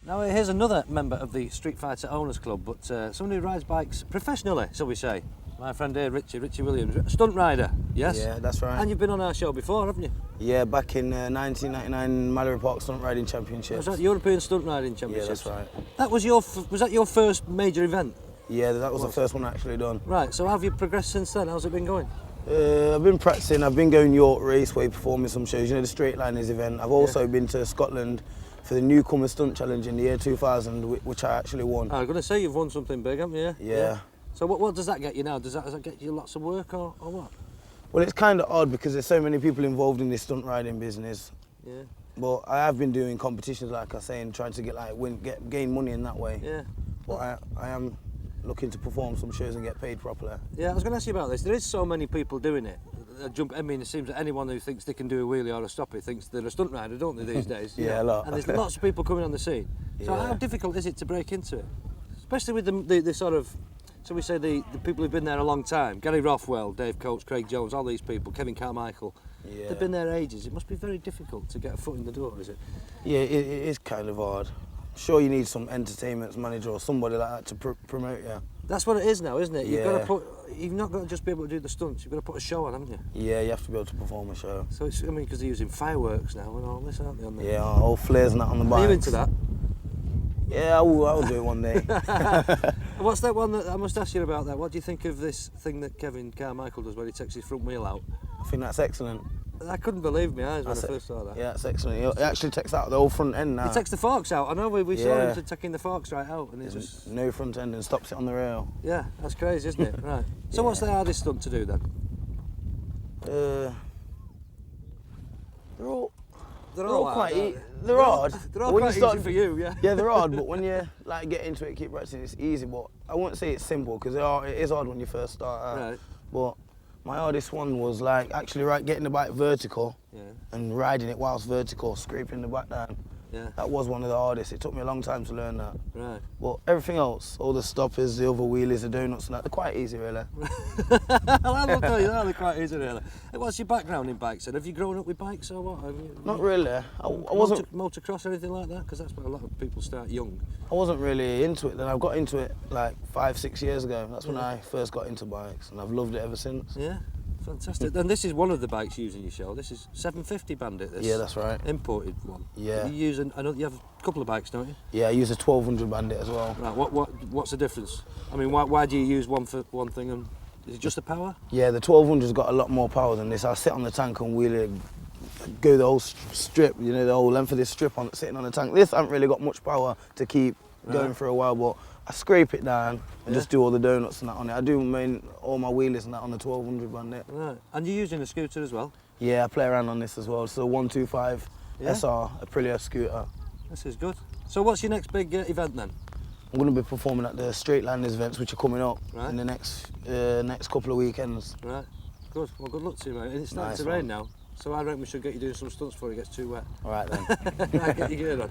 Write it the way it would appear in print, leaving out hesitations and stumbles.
Now here's another member of the Street Fighter Owners Club, but someone who rides bikes professionally, shall we say. My friend here, Richy Williams, stunt rider, yes? Yeah, that's right. And you've been on our show before, haven't you? Yeah, back in 1999 Mallory Park Stunt Riding Championships. Was that European Stunt Riding Championships? Yeah, that's right. That was was that your first major event? Yeah, that was the first one I actually done. Right, so how have you progressed since then? How's it been going? I've been practicing, I've been going York Raceway performing some shows, you know, the Straight Liners event. I've also been to Scotland for the Newcomer Stunt Challenge in the year 2000, which I actually won. I was going to say you've won something big, haven't you? Yeah. So what does that get you now? Does that get you lots of work or what? Well, it's kind of odd because there's so many people involved in this stunt riding business. Yeah. But I have been doing competitions, like I say, and trying to gain money in that way. Yeah. But I am looking to perform some shows and get paid properly. Yeah, I was going to ask you about this. There is so many people doing it. I mean, it seems that anyone who thinks they can do a wheelie or a stoppie thinks they're a stunt rider, don't they, these days? Yeah, a lot. And there's lots of people coming on the scene. So how difficult is it to break into it? Especially with the sort of, so we say the people who've been there a long time. Gary Rothwell, Dave Coates, Craig Jones, all these people, Kevin Carmichael. Yeah. They've been there ages. It must be very difficult to get a foot in the door, is it? Yeah, it is kind of hard. Sure, you need some entertainment manager or somebody like that to promote you. That's what it is now, isn't it? You've got Yeah. you've not got to just be able to do the stunts. You've got to put a show on, haven't you? Yeah, you have to be able to perform a show. So it's, I mean, because they're using fireworks now and all this, aren't they? On the... Yeah, all flares and that on the bikes. Are you into that? Yeah, I'll do it one day. What's that one that I must ask you about? That. What do you think of this thing that Kevin Carmichael does, where he takes his front wheel out? I think that's excellent. I couldn't believe my eyes when I first saw that. Yeah, that's excellent. He actually takes out the whole front end now. He takes the forks out. I know we saw him taking the forks right out, and it's just no front end and stops it on the rail. Yeah, that's crazy, isn't it? Right. So what's the hardest stunt to do then? They're all quite hard. They're all quite easy for you, yeah. Yeah, they're hard, but when you like get into it, keep practicing, it's easy. But I wouldn't say it's simple because it is hard when you first start out. Right. But my hardest one was like actually getting the bike vertical and riding it whilst vertical, scraping the back down. Yeah. That was one of the hardest. It took me a long time to learn that. Right. But everything else, all the stoppers, the other wheelies, the donuts and that, they're quite easy really. I will tell you that, they're quite easy really. What's your background in bikes then? Have you grown up with bikes or what? Not really. I wasn't... Motocross or anything like that? Because that's where a lot of people start young. I wasn't really into it then. I got into it like 5-6 years ago. That's when I first got into bikes and I've loved it ever since. Yeah. Fantastic. And this is one of the bikes used in your show. This is 750 Bandit. This yeah, that's right. Imported one. Yeah. You use I know you have a couple of bikes, don't you? Yeah, I use a 1200 Bandit as well. Right. What's the difference? I mean, why do you use one for one thing and is it just the power? Yeah, the 1200's got a lot more power than this. I sit on the tank and wheel it, go the whole strip. You know, the whole length of this strip on sitting on the tank. This hasn't really got much power to keep going for a while, but I scrape it down and just do all the donuts and that on it. I do all my wheelies and that on the 1200 Bandit. Right. And you're using a scooter as well? Yeah, I play around on this as well. It's a 125 SR, Aprilia scooter. This is good. So what's your next big event then? I'm going to be performing at the Straight Liners events, which are coming up in the next couple of weekends. Right. Good. Well, good luck to you, mate. It's starting to rain now, so I reckon we should get you doing some stunts before it gets too wet. All right then. Right, get your gear on.